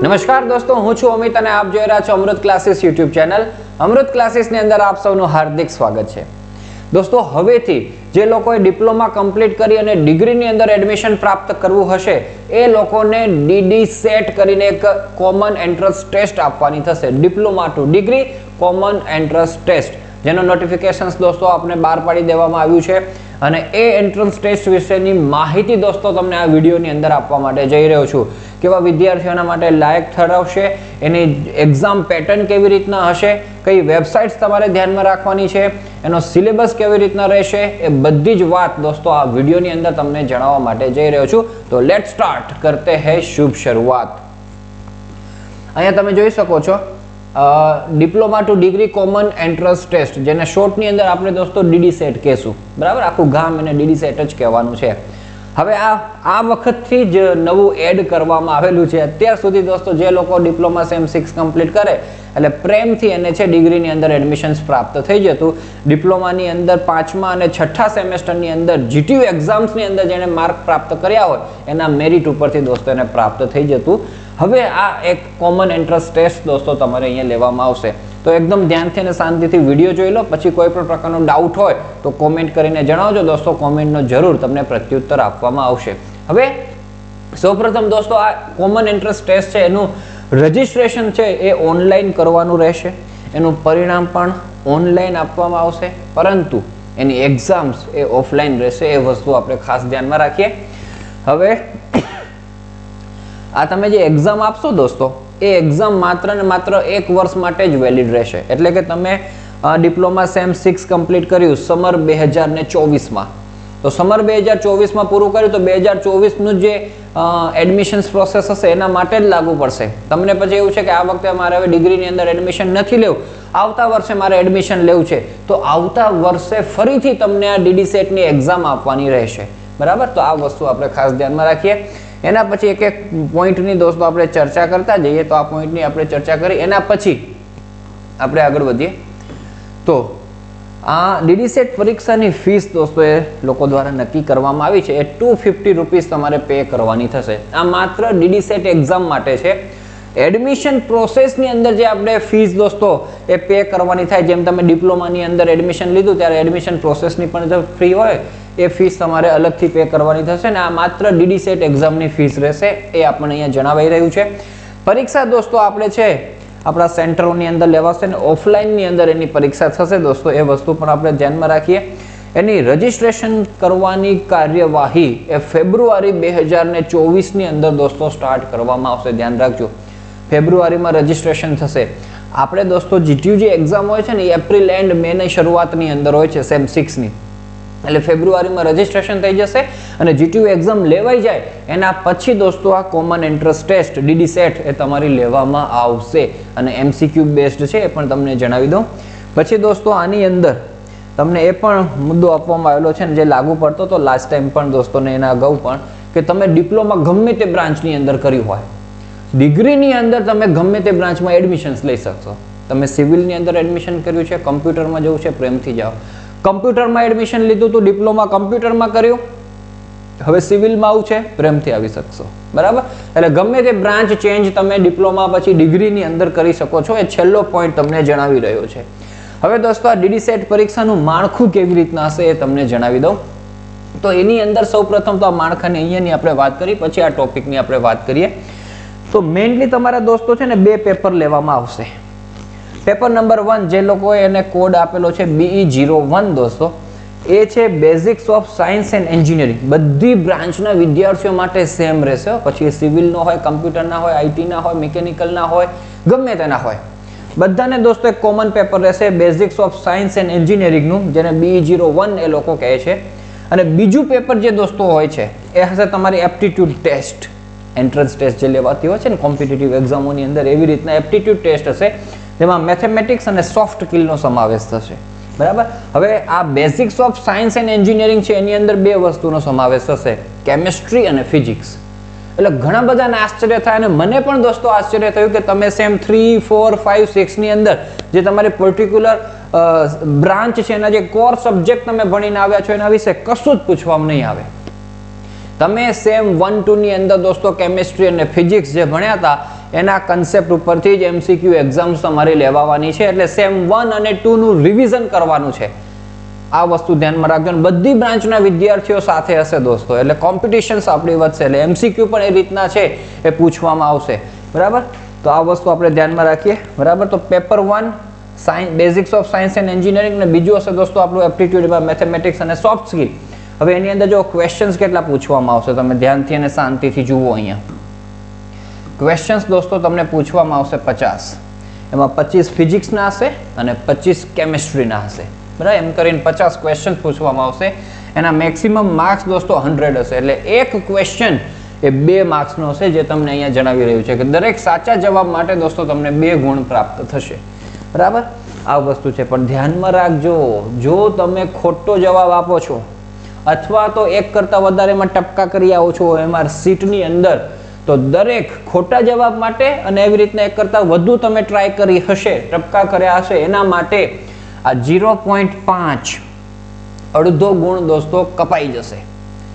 નમસ્કાર દોસ્તો, હું છું અમિત અને આપ જોઈ રહ્યા છો અમૃત ક્લાસીસ યુટ્યુબ ચેનલ. અમૃત ક્લાસીસની અંદર આપ સૌનું હાર્દિક સ્વાગત છે. દોસ્તો, હવેથી જે લોકોએ ડિપ્લોમા કમ્પ્લીટ કરી અને ડિગ્રીની અંદર એડમિશન પ્રાપ્ત કરવું હશે એ લોકોને ડીડી સેટ કરીને એક કોમન એન્ટ્રન્સ ટેસ્ટ આપવાની થશે. Diploma to degree common entrance test, જેનો નોટિફિકેશન્સ દોસ્તો આપને બહાર પાડી દેવામાં આવ્યું છે અને એ એન્ટ્રન્સ ટેસ્ટ વિશેની માહિતી દોસ્તો તમને આ વિડીયોની અંદર આપવા માટે જઈ રહ્યો છું. કેવા વિદ્યાર્થીઓના માટે લાયક ઠરાવશે, એની એક્ઝામ પેટર્ન કેવી રીતના હશે, કઈ વેબસાઇટ્સ તમારે ધ્યાનમાં રાખવાની છે, એનો સિલેબસ કેવી રીતના રહેશે, એ બધી જ વાત દોસ્તો આ વિડીયોની અંદર તમને જણાવવા માટે જઈ રહ્યો છું. તો લેટ સ્ટાર્ટ કરતે હૈ શુભ શરૂઆત. અહીંયા તમે જોઈ શકો છો diploma to degree common entrance test, જેને શોર્ટની અંદર આપણે દોસ્તો ડીડી સેટ કહેશું. બરાબર, આખું ગામ એને ડીડી સેટ જ કહેવાનું છે. હવે આ વખતથી જ નવું એડ કરવામાં આવેલું છે. અત્યાર સુધી દોસ્તો જે લોકો ડિપ્લોમા સેમ 6 કમ્પ્લીટ કરે એટલે પ્રેમથી એને છે ડિગ્રીની અંદર એડમિશન્સ પ્રાપ્ત થઈ જતું. ડિપ્લોમાની અંદર 5મા અને 6ઠા સેમેસ્ટરની અંદર જીટીયુ એક્ઝામ્સની અંદર જેણે માર્ક પ્રાપ્ત કર્યા હોય એના મેરિટ ઉપરથી દોસ્તો એને પ્રાપ્ત થઈ જતું. હવે આ એક કોમન એન્ટ્રન્સ ટેસ્ટ દોસ્તો તમારે અહીંયા લેવામાં આવશે. તો એકદમ ધ્યાનથી અને શાંતિથી વિડીયો જોઈ લો. પછી કોઈ પણ પ્રકારનો ડાઉટ હોય તો કોમેન્ટ કરીને જણાવજો દોસ્તો. કોમેન્ટનો જરૂર તમને પ્રત્યુત્તર આપવામાં આવશે. હવે સૌપ્રથમ દોસ્તો આ કોમન એન્ટ્રન્સ ટેસ્ટ છે એનું રજિસ્ટ્રેશન છે એ ઓનલાઈન કરવાનું રહેશે. એનું પરિણામ પણ ઓનલાઈન આપવામાં આવશે, પરંતુ એની એક્ઝામ્સ એ ઓફલાઈન રહેશે. એ વસ્તુ આપણે ખાસ ધ્યાનમાં રાખીએ. હવે આ તમે જે એક્ઝામ આપશો દોસ્તો, એ એક્ઝામ માત્ર ને માત્ર 1 વર્ષ માટે જ વેલિડ રહેશે. એટલે કે તમે ડિપ્લોમા સેમ 6 કમ્પ્લીટ કર્યું સમર 2024માં, તો સમર 2024માં પૂરું કર્યું તો 2024નું જે એડમિશન્સ પ્રોસેસ હશે એના માટે જ લાગુ પડશે. તમને પછી એવું છે કે આ વખતે મારે હવે ડિગ્રીની અંદર એડમિશન નથી લેવું, આવતા વર્ષે મારે એડમિશન લેવું છે, તો આવતા વર્ષે ફરીથી તમને આ ડીડી સેટની એક્ઝામ આપવાની રહેશે. બરાબર, તો આ વસ્તુ આપણે ખાસ ધ્યાનમાં રાખીએ. એના પછી એક એક પોઈન્ટની દોસ્તો આપણે ચર્ચા કરતા જઈએ. તો આ પોઈન્ટની આપણે ચર્ચા કરી એના પછી આપણે આગળ વધીએ. તો આ ડીડી સેટ પરીક્ષાની ફીસ દોસ્તો એ લોકો દ્વારા નક્કી કરવામાં આવી છે. એ 250 રૂપીસ તમારે પે કરવાની થશે. આ માત્ર ડીડી સેટ એક્ઝામ માટે છે. એડમિશન પ્રોસેસની અંદર જે આપણે ફીસ દોસ્તો એ પે કરવાની થાય, જેમ તમે ડિપ્લોમાની અંદર એડમિશન લીધું ત્યારે એડમિશન પ્રોસેસની પણ જો ફ્રી હોય એ ફીસ તમારે અલગથી પે કરવાની થશે ને આ માત્ર ડીડી સેટ એક્ઝામની ફીસ રહેશે. એ આપણને અહીંયા જણાવાઈ રહ્યું છે. પરીક્ષા દોસ્તો આપણે છે આપણા સેન્ટરોની અંદર લેવાશે ને ઓફલાઈનની અંદર એની પરીક્ષા થશે દોસ્તો. એ વસ્તુ પણ આપણે ધ્યાનમાં રાખીએ. એની રજિસ્ટ્રેશન કરવાની કાર્યવાહી એ ફેબ્રુઆરી 2024ની અંદર દોસ્તો સ્ટાર્ટ કરવામાં આવશે. ધ્યાન રાખજો, ફેબ્રુઆરીમાં રજિસ્ટ્રેશન થશે. આપણે દોસ્તો જીટીયુ જે એક્ઝામ હોય છે ને એ એપ્રિલ એન્ડ મેની શરૂઆતની અંદર હોય છે સેમ 6ની, એટલે ફેબ્રુઆરીમાં રજિસ્ટ્રેશન થઈ જશે અને જીટીયુ એક્ઝામ લેવાઈ જાય એના પછી દોસ્તો આ કોમન એન્ટ્રન્સ ટેસ્ટ ડીડી સેટ એ તમારી લેવામાં આવશે અને એમસીક્યુ બેસ્ડ છે એ પણ તમને જણાવી દઉં. પછી દોસ્તો આની અંદર તમને એ પણ મુદ્દો આપવામાં આવેલો છે ને જે લાગુ પડતો તો લાસ્ટ ટાઈમ પણ દોસ્તોને એના અગાઉ પણ, કે તમે ડિપ્લોમા ગમે તે બ્રાન્ચની અંદર કર્યું હોય, ડિગ્રીની અંદર તમે ગમે તે બ્રાન્ચમાં એડમિશન્સ લઈ શકશો. તમે સિવિલની અંદર એડમિશન કર્યું છે, કમ્પ્યુટરમાં જવું છે, પ્રેમથી જાઓ. કમ્પ્યુટરમાં એડમિશન લીધું તો ડિપ્લોમા કમ્પ્યુટરમાં કર્યું, હવે સિવિલમાં આવું છે, પ્રેમથી આવી શકશો. બરાબર, એટલે ગમે તે બ્રાન્ચ ચેન્જ તમે ડિપ્લોમા પછી ડિગ્રીની અંદર કરી શકો છો. એ છેલ્લો પોઈન્ટ તમને જણાવી રહ્યો છે. હવે દોસ્તો આ ડીડી સેટ પરીક્ષાનું માળખું કેવી રીતના હશે એ તમને જણાવી દઉં. તો એની અંદર સૌપ્રથમ તો આ માળખાની અહીંયાની આપણે વાત કરી, પછી આ ટોપિકની આપણે વાત કરીએ. તો મેઇનલી તમારા દોસ્તો છે ને 2 પેપર લેવામાં આવશે. પેપર નંબર 1 જે લોકોએ એને કોડ આપેલો છે BE01 દોસ્તો, એ છે basics of science and engineering. બધી બ્રાન્ચના વિદ્યાર્થીઓ માટે સેમ રહેશે. પછી એ સિવિલનો હોય, કમ્પ્યુટરના હોય, આઈટીના હોય, મિકેનિકલના હોય, ગમે તેના હોય, બધાને દોસ્તો એક કોમન પેપર રહેશે બેઝિક્સ ઓફ સાયન્સ એન્ડ એન્જિનિયરિંગનું, જેને BE01 એ લોકો કહે છે. અને બીજું પેપર જે દોસ્તો હોય છે એ હશે તમારી એપ્ટિટ્યુડ ટેસ્ટ. એન્ટ્રન્સ ટેસ્ટ જે લેવાતી હોય છે ને કોમ્પિટિટિવ એક્ઝામોની અંદર, એવી રીતના એપ્ટિટ્યુડ ટેસ્ટ હશે, જેમાં મેથેમેટિક્સ અને સોફ્ટ સ્કિલનો સમાવેશ થશે. બરાબર, હવે આ basics of science and engineering છે એની અંદર 2 વસ્તુનો સમાવેશ થશે, કેમિસ્ટ્રી અને ફિઝિક્સ. એટલે ઘણા બધાને આશ્ચર્ય થાય અને મને પણ દોસ્તો આશ્ચર્ય થયું કે તમે સેમ 3, 4, 5, 6ની અંદર જે તમારી પર્ટિક્યુલર બ્રાન્ચ છે એના જે કોર સબ્જેક્ટ તમે ભણીને આવ્યા છો એના વિશે કશું જ પૂછવામાં નહીં આવે. તમે સેમ 1 2 ની અંદર દોસ્તો કેમિસ્ટ્રી અને ફિઝિક્સ જે ભણ્યા હતા એના કન્સેપ્ટ ઉપરથી જ MCQ એક્ઝામ્સ તમારી લેવાની છે, એટલે સેમ 1 અને 2 નું રિવિઝન કરવાનું છે. આ વસ્તુ ધ્યાનમાં રાખજો. બધી બ્રાન્ચના વિદ્યાર્થીઓ સાથે હશે દોસ્તો, એટલે કોમ્પિટિશન્સ આપણી વધશે, એટલે MCQ પણ એ રીતના છે એ પૂછવામાં આવશે. બરાબર, તો આ વસ્તુ આપણે ધ્યાનમાં રાખીએ. બરાબર, તો paper 1 science, basics of science and engineering, ને બીજું હશે દોસ્તો આપણું એપ્ટિટ્યુડ, મેથેમેટિક્સ અને સોફ્ટ સ્કિલ. હવે એની અંદર જો ક્વેશ્ચન્સ કેટલા પૂછવામાં આવશે, તમે ધ્યાનથી અને શાંતિથી જુઓ. અહીંયા ક્વેશ્ચન્સ દોસ્તો તમને પૂછવામાં આવશે 50. એમાં 25 ફિઝિક્સના હશે અને 25 કેમિસ્ટ્રીના હશે. બરાબર, એમ કરીને 50 ક્વેશ્ચન પૂછવામાં આવશે. એના મેક્સિમમ માર્ક્સ દોસ્તો 100 હશે, એટલે એક ક્વેશ્ચન એ 2 માર્ક્સનો હશે, જે તમને અહીંયા જણાવી રહ્યું છે કે દરેક સાચા જવાબ માટે દોસ્તો તમને 2 ગુણ પ્રાપ્ત થશે. બરાબર, આ વસ્તુ છે. પણ ધ્યાનમાં રાખજો, જો તમે ખોટો જવાબ આપો છો અથવા તો એક કરતાં વધારેમાં ટપકા કરી આવો છો MR સીટની અંદર, તો દરેક ખોટા જવાબ માટે અને એવી રીતના એક કરતાં વધુ તમે ટ્રાય કરી હશે, ટપકા કર્યા હશે, એના માટે આ 0.5 અડધો ગુણ દોસ્તો કપાઈ જશે.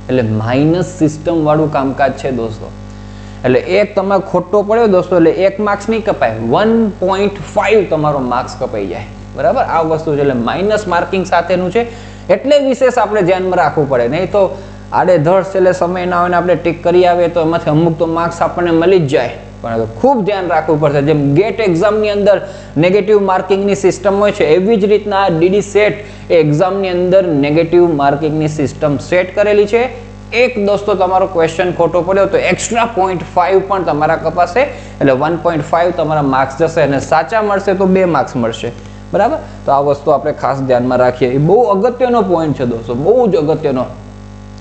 એટલે માઇનસ સિસ્ટમ વાળું કામકાજ છે દોસ્તો. એટલે એક તમે ખોટો પડ્યો દોસ્તો, એટલે 1 માર્ક્સ નહીં કપાય, 1.5 તમારો માર્ક્સ કપાઈ જાય. બરાબર, આ વસ્તુ છે. એટલે માઇનસ માર્કિંગ સાથેનું છે, એટલે વિશેષ આપણે ધ્યાનમાં રાખવું પડે. નહીં તો આડેધડ છેલ્લે સમય ના હોય ને આપણે ટીક કરી આવે તો એમાંથી અમુક તો માર્ક્સ આપણને મળી જ જાય. પણ ખૂબ ધ્યાન રાખવું પડશે. જેમ ગેટ એક્ઝામની અંદર નેગેટિવ માર્કિંગની સિસ્ટમ હોય છે, એવી જ રીતના DD સેટ એ એક્ઝામની અંદર નેગેટિવ માર્કિંગની સિસ્ટમ સેટ કરેલી છે. એક દોસ્તો તમારો ક્વેશ્ચન ખોટો પડ્યો તો એક્સ્ટ્રા 0.5 પણ તમારા કપાશે, એટલે 1.5 તમારા માર્ક્સ જશે, અને સાચા મળશે તો 2 માર્ક્સ મળશે. બરાબર, તો આ વસ્તુ આપણે ખાસ ધ્યાનમાં રાખીએ. એ બહુ અગત્યનો પોઈન્ટ છે દોસ્તો, બહુ જ અગત્યનો.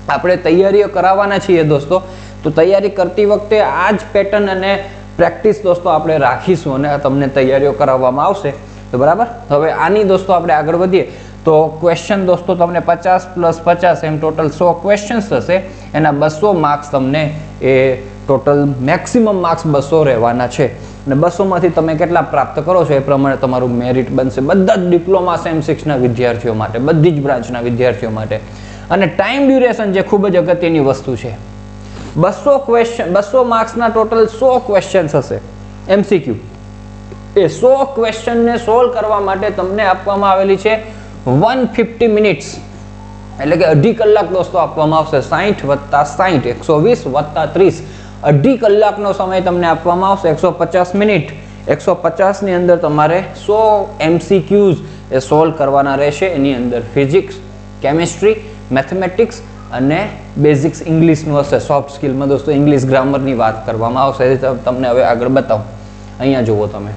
આપણે તૈયારીઓ કરાવવાના છીએ દોસ્તો, તો તૈયારી કરતી વખતે આ જ પેટર્ન અને પ્રેક્ટિસ દોસ્તો આપણે રાખીશું અને તમને તૈયારીઓ કરાવવામાં આવશે. તો બરાબર, હવે આની દોસ્તો આપણે આગળ વધીએ. તો ક્વેશ્ચન દોસ્તો તમને 50 + 50 એમ ટોટલ 100 ક્વેશ્ચન્સ થશે. એના 200 માર્ક્સ તમને એ ટોટલ મેક્સિમમ માર્ક્સ 200 રહેવાના છે, અને 200 માંથી તમે કેટલા પ્રાપ્ત કરો છો એ પ્રમાણે તમારું મેરિટ બનશે બધા જ ડિપ્લોમા સેમ 6 ના વિદ્યાર્થીઓ માટે, બધી જ બ્રાન્ચના વિદ્યાર્થીઓ માટે. અને ટાઈમ ડ્યુરેશન જે ખૂબ જ અગત્યની વસ્તુ છે, 200 ક્વેશ્ચન, 200 માર્ક્સના ટોટલ 100 ક્વેશ્ચન્સ હશે MCQ. એ 100 ક્વેશ્ચનને સોલ્વ કરવા માટે તમને આપવામાં આવેલી છે 150 મિનિટ્સ, એટલે કે 2.5 કલાક દોસ્તો આપવામાં આવશે. 60 + 60 120 + 30 2.5 કલાકનો સમય તમને આપવામાં આવશે. 150 મિનિટ, 150 ની અંદર તમારે 100 MCQs એ સોલ્વ કરવાના રહેશે. એની અંદર ફિઝિક્સ, કેમિસ્ટ્રી, મેથેમેટિક્સ અને બેઝિક્સ ઇંગ્લિશનું હશે. સોફ્ટ સ્કિલમાં દોસ્તો ઇંગ્લિશ ગ્રામરની વાત કરવામાં આવશે. તમને હવે આગળ બતાવું. અહીંયા જુઓ તમે,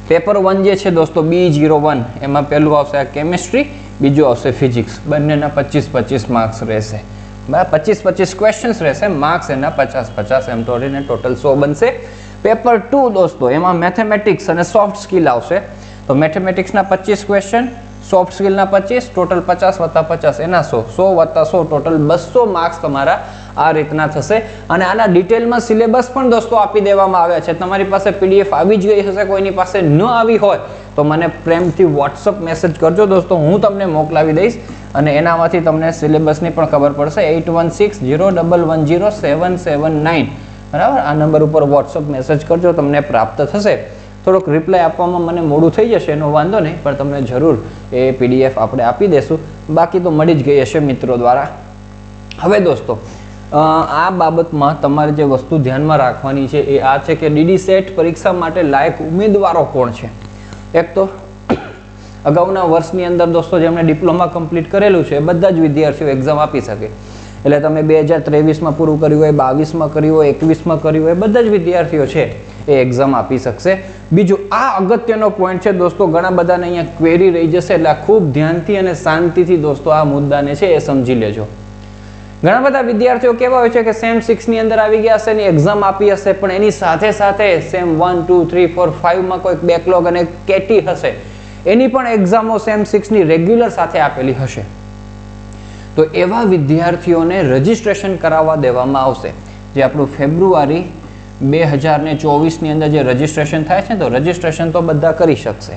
પેપર 1 જે છે દોસ્તો B01, એમાં પહેલું આવશે આ કેમિસ્ટ્રી, બીજું આવશે ફિઝિક્સ. બંનેના 25 માર્ક્સ રહેશે. બરાબર, 25 ક્વેશ્ચન્સ રહેશે, માર્ક્સ એના 50 એમ ટોટલ 100 બનશે. પેપર 2 દોસ્તો, એમાં મેથેમેટિક્સ અને સોફ્ટ સ્કિલ આવશે. તો મેથેમેટિક્સના 25 ક્વેશ્ચન, સોફ્ટ સ્કિલના 25, ટોટલ 50 + 50 એના 100, 100 + 100 ટોટલ 200 માર્ક્સ તમારા આ રીતના થશે. અને આના ડિટેલમાં સિલેબસ પણ દોસ્તો આપી દેવામાં આવ્યા છે. તમારી પાસે PDF આવી જ ગઈ હશે, કોઈની પાસે ન આવી હોય તો મને પ્રેમથી WhatsApp મેસેજ કરજો દોસ્તો, હું તમને મોકલાવી દઈશ અને એનામાંથી તમને સિલેબસની પણ ખબર પડશે. 8160110779. બરાબર, આ નંબર ઉપર WhatsApp મેસેજ કરજો, તમને પ્રાપ્ત થશે. થોડોક રિપ્લાય આપવામાં મને મોડું થઈ જશે, એનો વાંધો નહીં, પણ તમને જરૂર એ PDF આપણે આપી દેશું. બાકી તો મળી જ ગઈ હશે મિત્રો દ્વારા. હવે દોસ્તો આ બાબતમાં તમારે જે વસ્તુ ધ્યાનમાં રાખવાની છે એ આ છે કે DD સેટ પરીક્ષા માટે લાયક ઉમેદવારો કોણ છે. એક તો અગાઉના વર્ષની અંદર દોસ્તો જેમણે ડિપ્લોમા કમ્પ્લીટ કરેલું છે બધા જ વિદ્યાર્થીઓ એક્ઝામ આપી શકે. એટલે તમે 2023માં પૂરું કર્યું હોય, 22માં કર્યું હોય, 21માં કર્યું હોય, બધા જ વિદ્યાર્થીઓ છે એ એક્ઝામ આપી શકશે. બીજું આ અગત્યનો પોઈન્ટ છે દોસ્તો, ઘણા બધાને અહીંયા ક્વેરી રહી જશે, એટલે ખૂબ ધ્યાનથી અને શાંતિથી દોસ્તો આ મુદ્દાને છે એ સમજી લેજો. ઘણા બધા વિદ્યાર્થીઓ કેવા હોય છે કે સેમ 6 ની અંદર આવી ગયા હશે, એની એક્ઝામ આપી હશે, પણ એની સાથે સાથે સેમ 1, 2, 3, 4, 5 માં કોઈક બેકલોગ અને કેટી હશે, એની પણ એક્ઝામો સેમ 6 ની રેગ્યુલર સાથે આપેલી હશે. તો એવા વિદ્યાર્થીઓને રજીસ્ટ્રેશન કરાવવા દેવામાં આવશે. જે આપણું ફેબ્રુઆરી 2024 ની અંદર જે રજીસ્ટ્રેશન થાય છે, તો રજીસ્ટ્રેશન તો બધા કરી શકશે,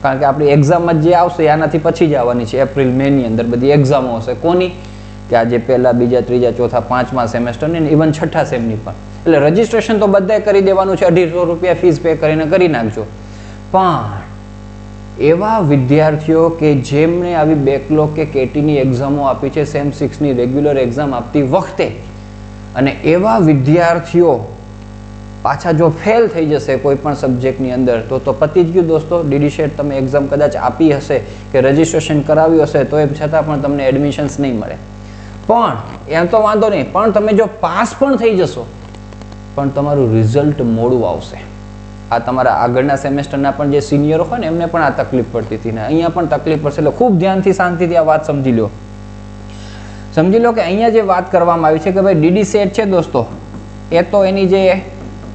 કારણ કે આપણી એક્ઝામ જ જે આવશે આનાથી પછી જ આવવાની છે. એપ્રિલ મે ની અંદર બધી એક્ઝામો હશે. કોની? કે આજે પહેલા, બીજા, ત્રીજા, ચોથા, પાંચમા સેમેસ્ટરની, ઇવન છઠ્ઠા સેમની પણ એટલે રજીસ્ટ્રેશન તો બધાએ કરી દેવાનું છે, 250 રૂપિયા ફીસ પે કરીને કરી નાખજો. પણ એવા વિદ્યાર્થીઓ કે જેમને આવી બેકલોગ કે કેટીની એક્ઝામો આપી છે સેમ 6ની રેગ્યુલર એક્ઝામ આપતી વખતે, અને એવા વિદ્યાર્થીઓ પાછા જો ફેલ થઈ જશે કોઈ પણ સબ્જેક્ટની અંદર તો પતી જ ગયું દોસ્તો. ડીડી સેટ તમે એક્ઝામ કદાચ આપી હશે કે રજીસ્ટ્રેશન કરાવ્યું હશે તો એ છતાં પણ તમને એડમિશન્સ નહીં મળે. પણ એમ તો વાંધો નહીં, પણ તમે જો પાસ પણ થઈ જશો પણ તમારું રિઝલ્ટ મોડું આવશે. આ તમારા આગળના સેમેસ્ટરના પણ જે સિનિયરો હોય ને એમને પણ આ તકલીફ પડતી હતી ને અહીંયા પણ તકલીફ પડશે. એટલે ખૂબ ધ્યાનથી શાંતિથી આ વાત સમજી લો. સમજી લો કે અહીંયા જે વાત કરવામાં આવી છે કે ભાઈ ડીડી સેટ છે દોસ્તો, એ તો એની જે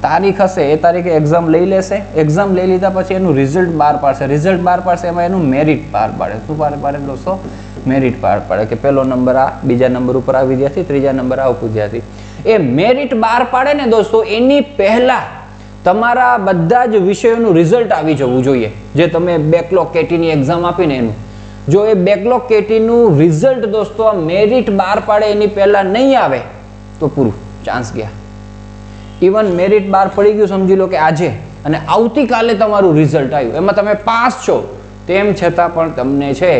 તારીખ હશે એ તારીખે એક્ઝામ લઈ લેશે. એક્ઝામ લઈ લીધા પછી એનું રિઝલ્ટ બહાર પાડશે. રિઝલ્ટ બહાર પાડશે એમાં એનું મેરિટ બહાર પાડે. શું બહાર પાડે દોસ્તો? મેરિટ બહાર પાડે કે પહેલો નંબર આ, બીજા નંબર ઉપર આ વિદ્યાર્થી, ત્રીજા નંબર આ વિદ્યાર્થી. એ મેરિટ બહાર પાડે ને દોસ્તો, એની પહેલા તમારા બધા જ વિષયોનું રિઝલ્ટ આવી જવું જોઈએ. જે તમે બેકલોગ કેટીની એક્ઝામ આપીને એનું, જો એ બેકલોગ કેટીનું રિઝલ્ટ દોસ્તો આ મેરિટ બહાર પાડે એની પહેલા નહીં આવે તો પૂરું, ચાન્સ ગયા. ઇવન મેરિટ બહાર પડી ગયું સમજી લો કે આજે, અને આવતીકાલે તમારું રિઝલ્ટ આવ્યું, એમાં તમે પાસ છો, તેમ છતાં પણ તમને છે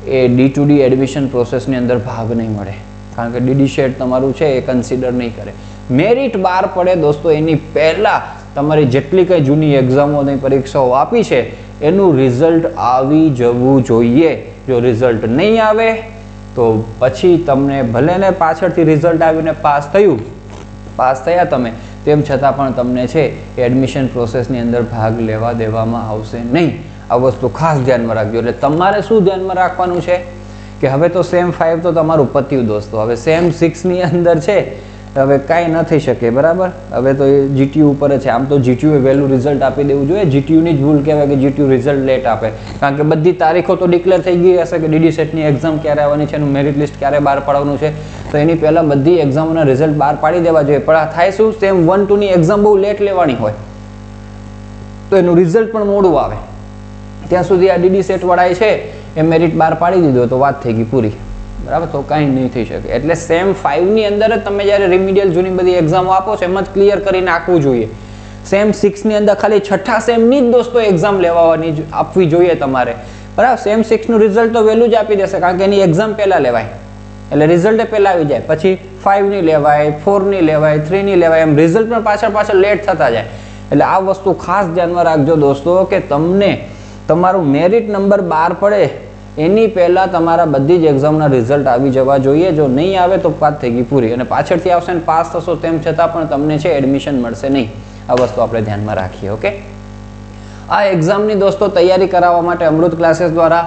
એ D2D એડમિશન પ્રોસેસની અંદર ભાગ નહીં મળે. કારણ કે ડીડી સેટ તમારું છે એ કન્સિડર નહીં કરે. મેરિટ બહાર પડે દોસ્તો એની પહેલા તમારી જેટલી કંઈ જૂની એક્ઝામોની પરીક્ષાઓ આપી છે એનું રિઝલ્ટ આવી જવું જોઈએ. જો રિઝલ્ટ નહીં આવે તો પછી તમને ભલે ને પાછળથી રિઝલ્ટ આવીને પાસ થયા તમે, તેમ છતાં પણ તમને છે એડમિશન પ્રોસેસની અંદર ભાગ લેવા દેવામાં આવશે નહીં. આ વસ્તુ ખાસ ધ્યાનમાં રાખજો. એટલે તમારે શું ધ્યાનમાં રાખવાનું છે કે હવે તો સેમ 5 તો તમારું પત્યું દોસ્તો, હવે સેમ 6ની અંદર છે હવે કાંઈ ન થઈ શકે, બરાબર. હવે તો એ જીટીયુ ઉપર છે. આમ તો જીટીયુ વહેલું રિઝલ્ટ આપી દેવું જોઈએ. જીટીયુની જ ભૂલ કહેવાય કે જીટીયુ રિઝલ્ટ લેટ આપે, કારણ કે બધી તારીખો તો ડિક્લેર થઈ ગઈ હશે કે ડીડી સેટની એક્ઝામ ક્યારે આવવાની છે, એનું મેરિટ લિસ્ટ ક્યારે બહાર પાડવાનું છે, તો એની પહેલાં બધી એક્ઝામોના રિઝલ્ટ બહાર પાડી દેવા જોઈએ. પણ આ થાય શું, સેમ 1 2ની એક્ઝામ બહુ લેટ લેવાની હોય તો એનું રિઝલ્ટ પણ મોડું આવે. ત્યાં સુધી આ ડીડી સેટ વાળાએ છે એ મેરિટ બહાર પાડી દીધો તો વાત થઈ ગઈ પૂરી, બરાબર. તો કાંઈ નહીં થઈ શકે. એટલે સેમ 5ની અંદર જ તમે જ્યારે રિમિડિયલ જૂની બધી એક્ઝામો આપો છો એમ જ ક્લિયર કરીને આપવું જોઈએ. સેમ 6ની અંદર ખાલી છઠ્ઠા સેમની જ દોસ્તો એક્ઝામ લેવાની આપવી જોઈએ તમારે, બરાબર. સેમ 6નું રિઝલ્ટ તો વહેલું જ આપી દેશે, કારણ કે એની એક્ઝામ પહેલાં લેવાય, એટલે રિઝલ્ટ પહેલાં આવી જાય. પછી 5ની લેવાય, 4ની લેવાય, 3ની લેવાય, એમ રિઝલ્ટ પણ પાછળ લેટ થતા જાય. એટલે આ વસ્તુ ખાસ ધ્યાનમાં રાખજો દોસ્તો કે તમને તમારું મેરિટ નંબર બહાર પડે એની પહેલાં તમારા બધી જ એક્ઝામના રિઝલ્ટ આવી જવા જોઈએ. જો નહીં આવે તો વાત થઈ ગઈ પૂરી, અને પાછળથી આવશે ને પાસ થશો તેમ છતાં પણ તમને છે એડમિશન મળશે નહીં. આ વસ્તુ આપણે ધ્યાનમાં રાખીએ. ઓકે, આ એક્ઝામની દોસ્તો તૈયારી કરાવવા માટે અમૃત ક્લાસીસ દ્વારા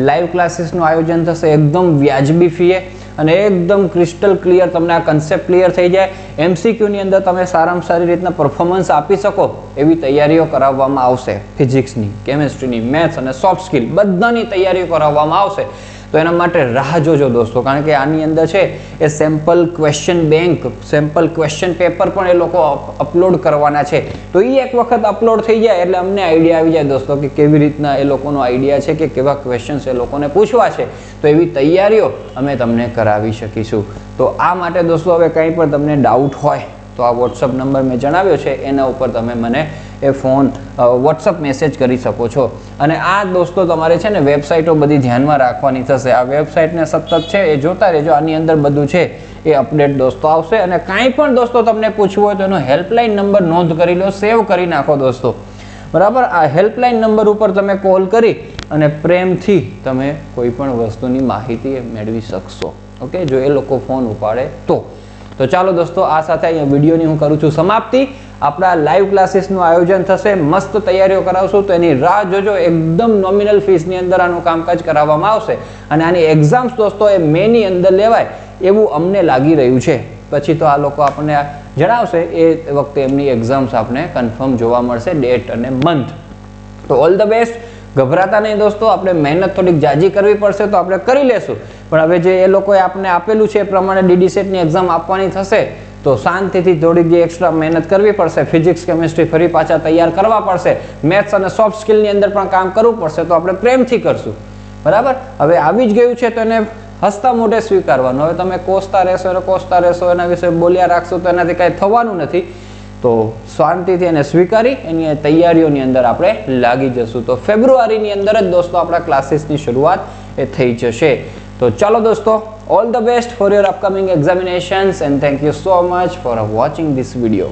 લાઈવ ક્લાસીસનું આયોજન થશે એકદમ વ્યાજબી ફીએ, અને એકદમ ક્રિસ્ટલ ક્લિયર તમને આ કન્સેપ્ટ ક્લિયર થઈ જાય. MCQની અંદર તમે સારામાં સારી રીતના પરફોર્મન્સ આપી શકો એવી તૈયારીઓ કરાવવામાં આવશે. ફિઝિક્સની, કેમેસ્ટ્રીની, મેથ્સ અને સોફ્ટ સ્કિલ બધાની તૈયારીઓ કરાવવામાં આવશે. તો એના માટે રાહ જોજો દોસ્તો, કારણ કે આની અંદર છે એ sample question bank, sample question paper પણ એ લોકો અપલોડ કરવાના છે. તો એ એક વખત અપલોડ થઈ જાય એટલે અમને આઈડિયા આવી જાય દોસ્તો કે કેવી રીતના એ લોકોનો આઈડિયા છે કે કેવા ક્વેશ્ચન્સ એ લોકોને પૂછવા છે. તો એવી તૈયારીઓ અમે તમને કરાવી શકીશું. તો આ માટે દોસ્તો હવે કંઈ પણ તમને ડાઉટ હોય તો આ વોટ્સઅપ નંબર મેં જણાવ્યો છે એના ઉપર તમે મને એ ફોન વોટ્સઅપ મેસેજ કરી શકો છો. અને આ દોસ્તો તમારે છે ને વેબસાઇટો બધી ધ્યાનમાં રાખવાની થશે. આ વેબસાઇટને સતત છે એ જોતા રહેજો, આની અંદર બધું છે એ અપડેટ દોસ્તો આવશે. અને કાંઈ પણ દોસ્તો તમને પૂછવું હોય તો એનો હેલ્પલાઇન નંબર નોંધ કરી લો, સેવ કરી નાખો દોસ્તો, બરાબર. આ હેલ્પલાઇન નંબર ઉપર તમે કોલ કરી અને પ્રેમથી તમે કોઈ પણ વસ્તુની માહિતી મેળવી શકશો. ઓકે, જો એ લોકો ફોન ઉપાડે તો ચાલો દોસ્તો, આ સાથે અહીંયા વિડીયોની હું કરું છું સમાપ્તિ. આપણા લાઈવ ક્લાસીસનું આયોજન થશે, મસ્ત તૈયારીઓ કરાવશું, તો એની રાહ જોજો. એકદમ નોમિનલ ફીસની અંદર આનું કામકાજ કરાવવામાં આવશે, અને આની એક્ઝામ્સ દોસ્તો એ મેની અંદર લેવાય એવું અમને લાગી રહ્યું છે. પછી તો આ લોકો આપણને જણાવશે એ વખતે એમની એક્ઝામ્સ આપણે કન્ફર્મ જોવા મળશે, ડેટ અને મંથ. તો ઓલ ધ બેસ્ટ. ગભરાતા નહીં દોસ્તો, આપણે મહેનત થોડીક જાજી કરવી પડશે તો આપણે કરી લેશું, પણ હવે જે એ લોકોએ આપણે આપેલું છે એ પ્રમાણે ડીડી સેટની એક્ઝામ આપવાની થશે તો શાંતિથી થોડીક જે એક્સ્ટ્રા મહેનત કરવી પડશે. ફિઝિક્સ, કેમેસ્ટ્રી ફરી પાછા તૈયાર કરવા પડશે. મેથ્સ અને સોફ્ટ સ્કિલની અંદર પણ કામ કરવું પડશે, તો આપણે પ્રેમથી કરશું, બરાબર. હવે આવી જ ગયું છે તો એને હસતા મોઢે સ્વીકારવાનું. હવે તમે કોસતા રહેશો એના વિશે બોલ્યા રાખશો તો એનાથી કાંઈ થવાનું નથી. તો શાંતિથી એને સ્વીકારી એની તૈયારીઓની અંદર આપણે લાગી જશું. તો ફેબ્રુઆરીની અંદર જ દોસ્તો આપણા ક્લાસીસની શરૂઆત એ થઈ જશે. તો ચાલો દોસ્તો, all the best for your upcoming examinations and thank you so much for watching this video.